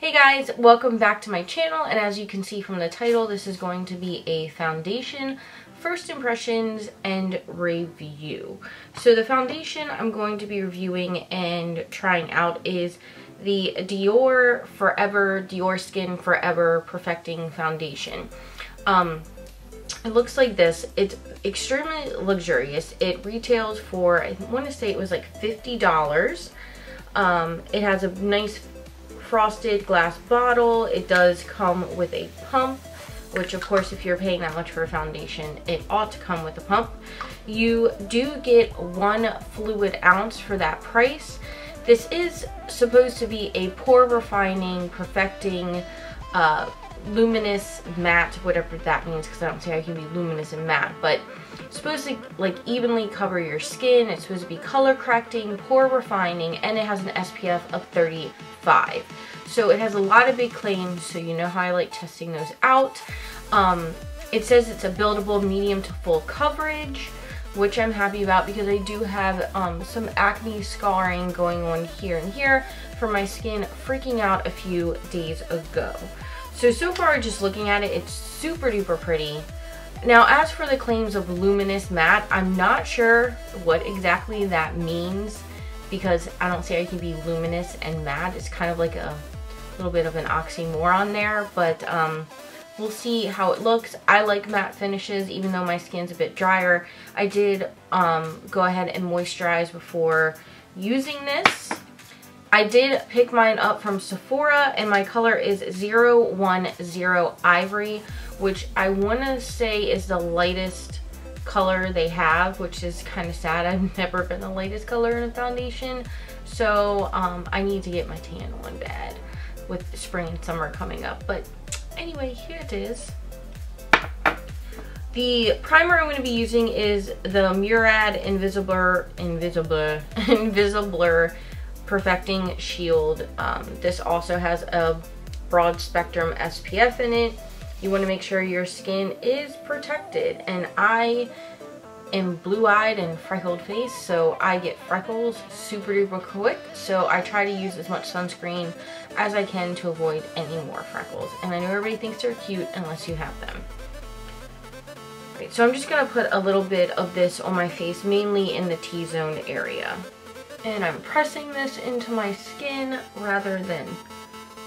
Hey guys, welcome back to my channel, and as you can see from the title, this is going to be a foundation first impressions and review. So the foundation I'm going to be reviewing and trying out is the Dior Skin Forever Perfecting Foundation. It looks like this. It's extremely luxurious. It retails for, I want to say it was like $50. It has a nice frosted glass bottle. It does come with a pump, which of course if you're paying that much for a foundation, it ought to come with a pump. You do get 1 fluid ounce for that price. This is supposed to be a pore refining, perfecting, luminous matte, whatever that means, because I don't see how you can be luminous and matte, but it's supposed to like evenly cover your skin. It's supposed to be color correcting, pore refining, and it has an SPF of 35. So it has a lot of big claims, so you know how I like testing those out. It says it's a buildable medium to full coverage, which I'm happy about because I do have some acne scarring going on here and here from my skin freaking out a few days ago. So far, just looking at it, it's super duper pretty. Now, as for the claims of luminous matte, I'm not sure what exactly that means because I don't see how you can be luminous and matte. It's kind of like a little bit of an oxymoron there, but we'll see how it looks. I like matte finishes, even though my skin's a bit drier. I did go ahead and moisturize before using this. I did pick mine up from Sephora, and my color is 010 Ivory, which I want to say is the lightest color they have, which is kind of sad. I've never been the lightest color in a foundation, so I need to get my tan one bad with spring and summer coming up. But anyway, here it is. The primer I'm going to be using is the Murad Invisiblur Perfecting Shield. This also has a broad spectrum SPF in it. You want to make sure your skin is protected, and I am blue-eyed and freckled face, so I get freckles super duper quick, so I try to use as much sunscreen as I can to avoid any more freckles. And I know everybody thinks they're cute unless you have them. Right, so I'm just going to put a little bit of this on my face, mainly in the T-zone area. And I'm pressing this into my skin rather than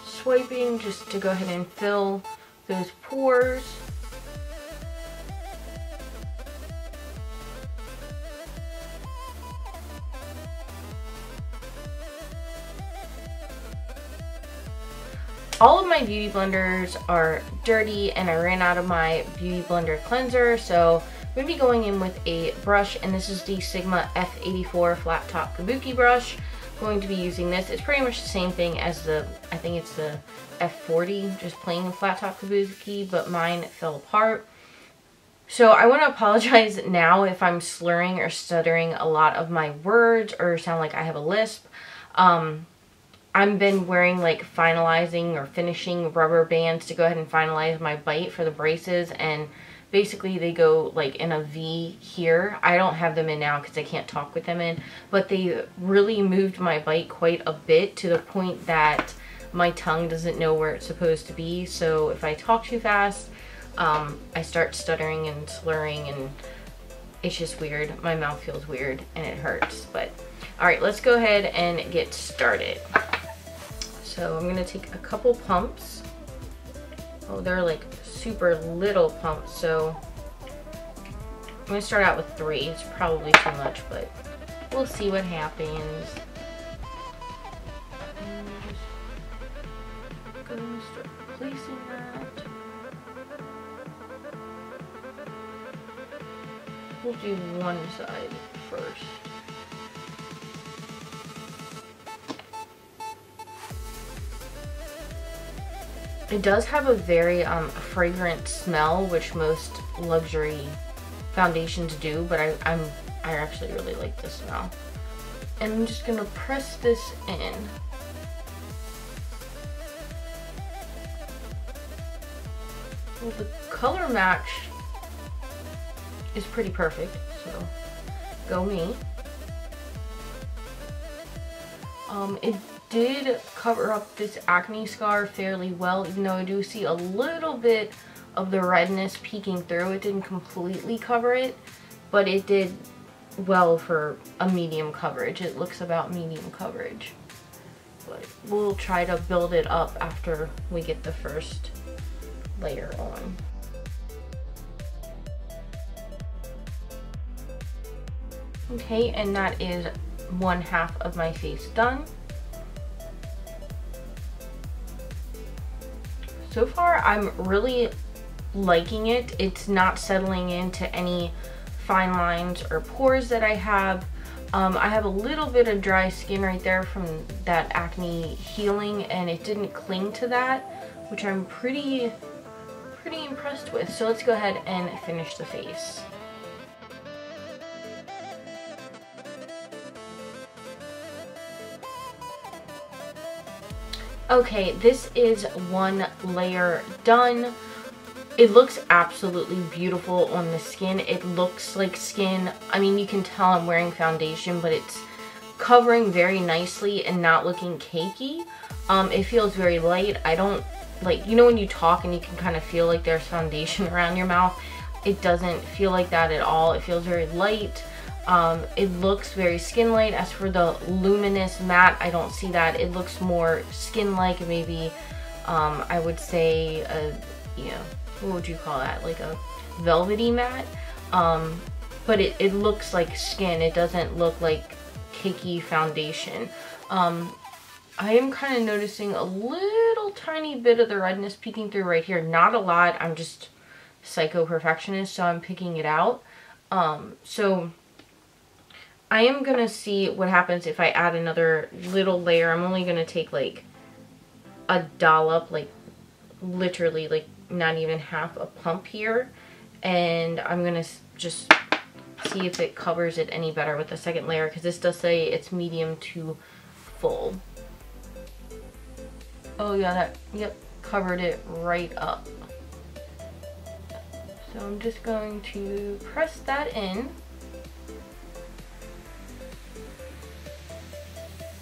swiping, just to go ahead and fill those pores. All of my beauty blenders are dirty, and I ran out of my beauty blender cleanser, so I'm going to be going in with a brush, and this is the Sigma F84 flat top kabuki brush. I'm going to be using this. It's pretty much the same thing as the, I think it's the F40, just plain flat top kabuki, but mine fell apart. So I want to apologize now if I'm slurring or stuttering a lot of my words or sound like I have a lisp. I've been wearing like finalizing or finishing rubber bands to go ahead and finalize my bite for the braces, and basically they go like in a V here. I don't have them in now because I can't talk with them in, but they really moved my bite quite a bit to the point that my tongue doesn't know where it's supposed to be. So if I talk too fast, I start stuttering and slurring, and it's just weird. My mouth feels weird and it hurts. But alright, let's go ahead and get started. So I'm going to take a couple pumps. Oh, they're like super little pumps, so I'm going to start out with 3. It's probably too much, but we'll see what happens. And just going to start placing that. We'll do one side first. It does have a very fragrant smell, which most luxury foundations do, but I actually really like the smell. And I'm just gonna press this in. Well, the color match is pretty perfect, so go me. It did cover up this acne scar fairly well, even though I do see a little bit of the redness peeking through. It didn't completely cover it, but it did well for a medium coverage. It looks about medium coverage. But we'll try to build it up after we get the first layer on. Okay, and that is 1/2 of my face done. So far, I'm really liking it. It's not settling into any fine lines or pores that I have. I have a little bit of dry skin right there from that acne healing, and it didn't cling to that, which I'm pretty impressed with. So let's go ahead and finish the face. Okay, this is one layer done. It looks absolutely beautiful on the skin. It looks like skin. I mean, you can tell I'm wearing foundation, but it's covering very nicely and not looking cakey. It feels very light. I don't like, you know when you talk and you can kind of feel like there's foundation around your mouth? It doesn't feel like that at all. It feels very light. It looks very skin-like. As for the luminous matte, I don't see that. It looks more skin-like, maybe, I would say, you know, what would you call that? Like a velvety matte. But it looks like skin. It doesn't look like cakey foundation. I am kind of noticing a little tiny bit of the redness peeking through right here. Not a lot. I'm just psycho perfectionist, so I'm picking it out. So I am gonna see what happens if I add another little layer. I'm only gonna take like a dollop, like literally like not even half a pump here, and I'm gonna just see if it covers it any better with the second layer, because this does say it's medium to full. Oh yeah, that, yep, covered it right up. So I'm just going to press that in.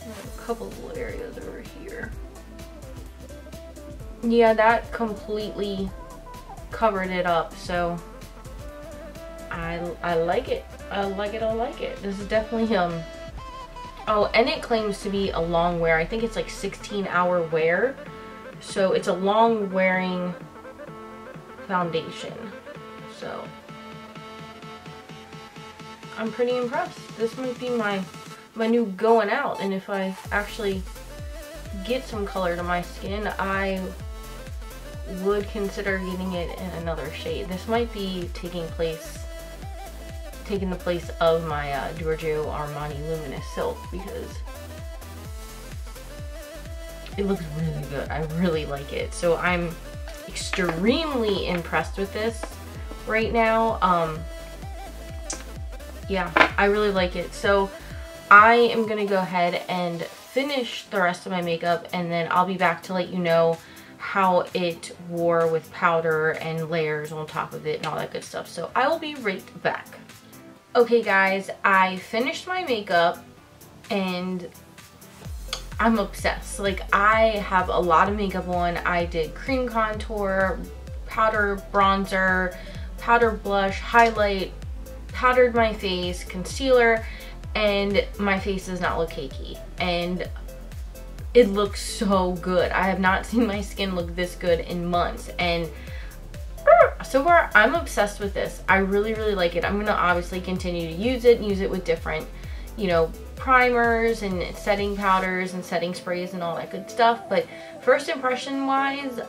A couple of areas over here. Yeah, that completely covered it up, so I like it. I like it, I like it. This is definitely, oh, and it claims to be a long wear. I think it's like 16-hour wear. So it's a long wearing foundation. So I'm pretty impressed. This might be my new going out, and if I actually get some color to my skin, I would consider getting it in another shade. This might be taking the place of my Giorgio Armani Luminous Silk, because it looks really good. I really like it. So I'm extremely impressed with this right now. Yeah, I really like it. So I am gonna go ahead and finish the rest of my makeup, and then I'll be back to let you know how it wore with powder and layers on top of it and all that good stuff. So I will be right back. Okay guys, I finished my makeup and I'm obsessed. Like, I have a lot of makeup on. I did cream contour, powder bronzer, powder blush, highlight, powdered my face, concealer, and my face does not look cakey. And it looks so good. I have not seen my skin look this good in months, and so far I'm obsessed with this. I really like it. I'm gonna obviously continue to use it with different, you know, primers and setting powders and setting sprays and all that good stuff. But first impression wise,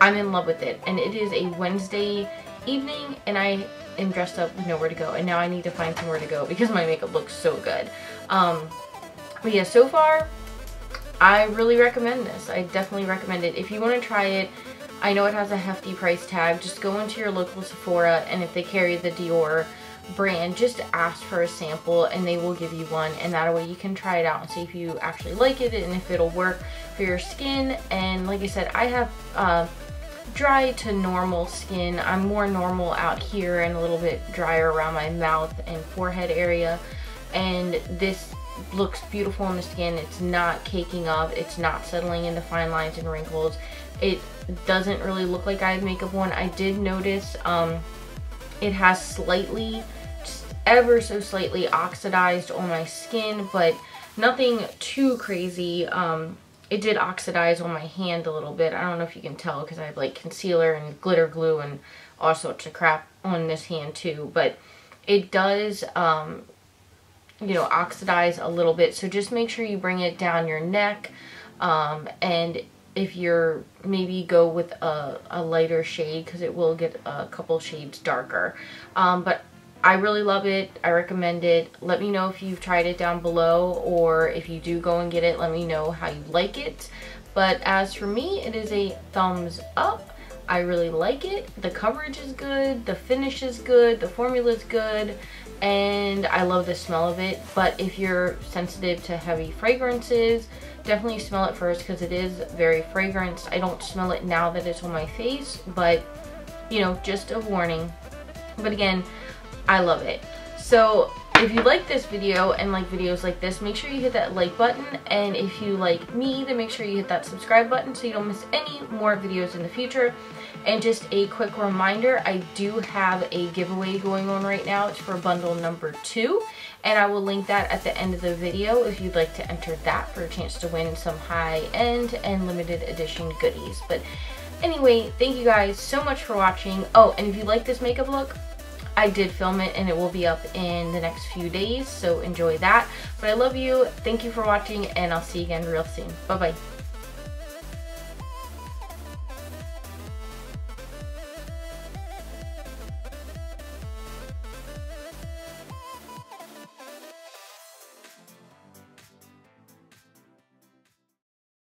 I'm in love with it. And it is a Wednesday evening and I am dressed up with nowhere to go, and now I need to find somewhere to go because my makeup looks so good. But yeah, so far I really recommend this. I definitely recommend it. If you want to try it, I know it has a hefty price tag. Just go into your local Sephora, and if they carry the Dior brand, just ask for a sample and they will give you one, and that way you can try it out and see if you actually like it and if it'll work for your skin. And like I said, I have dry to normal skin. I'm more normal out here and a little bit drier around my mouth and forehead area, and this looks beautiful on the skin. It's not caking up. It's not settling into fine lines and wrinkles. It doesn't really look like eye makeup on. I did notice it has slightly, just ever so slightly oxidized on my skin, but nothing too crazy. It did oxidize on my hand a little bit. I don't know if you can tell because I have like concealer and glitter glue and all sorts of crap on this hand too, but it does you know, oxidize a little bit. So just make sure you bring it down your neck, and if you're, maybe go with a lighter shade because it will get a couple shades darker. But I really love it. I recommend it. Let me know if you've tried it down below, or if you do go and get it, let me know how you like it. But as for me, it is a thumbs up. I really like it. The coverage is good, the finish is good, the formula is good, and I love the smell of it. But if you're sensitive to heavy fragrances, definitely smell it first because it is very fragranced. I don't smell it now that it's on my face, but you know, just a warning. But again, I love it. So if you like this video and like videos like this, make sure you hit that like button, and if you like me, then make sure you hit that subscribe button so you don't miss any more videos in the future. And just a quick reminder, I do have a giveaway going on right now. It's for bundle number 2, and I will link that at the end of the video if you'd like to enter that for a chance to win some high-end and limited edition goodies. But anyway, thank you guys so much for watching. Oh, and if you like this makeup look, I did film it and it will be up in the next few days, so enjoy that. But I love you, thank you for watching, and I'll see you again real soon. Bye bye.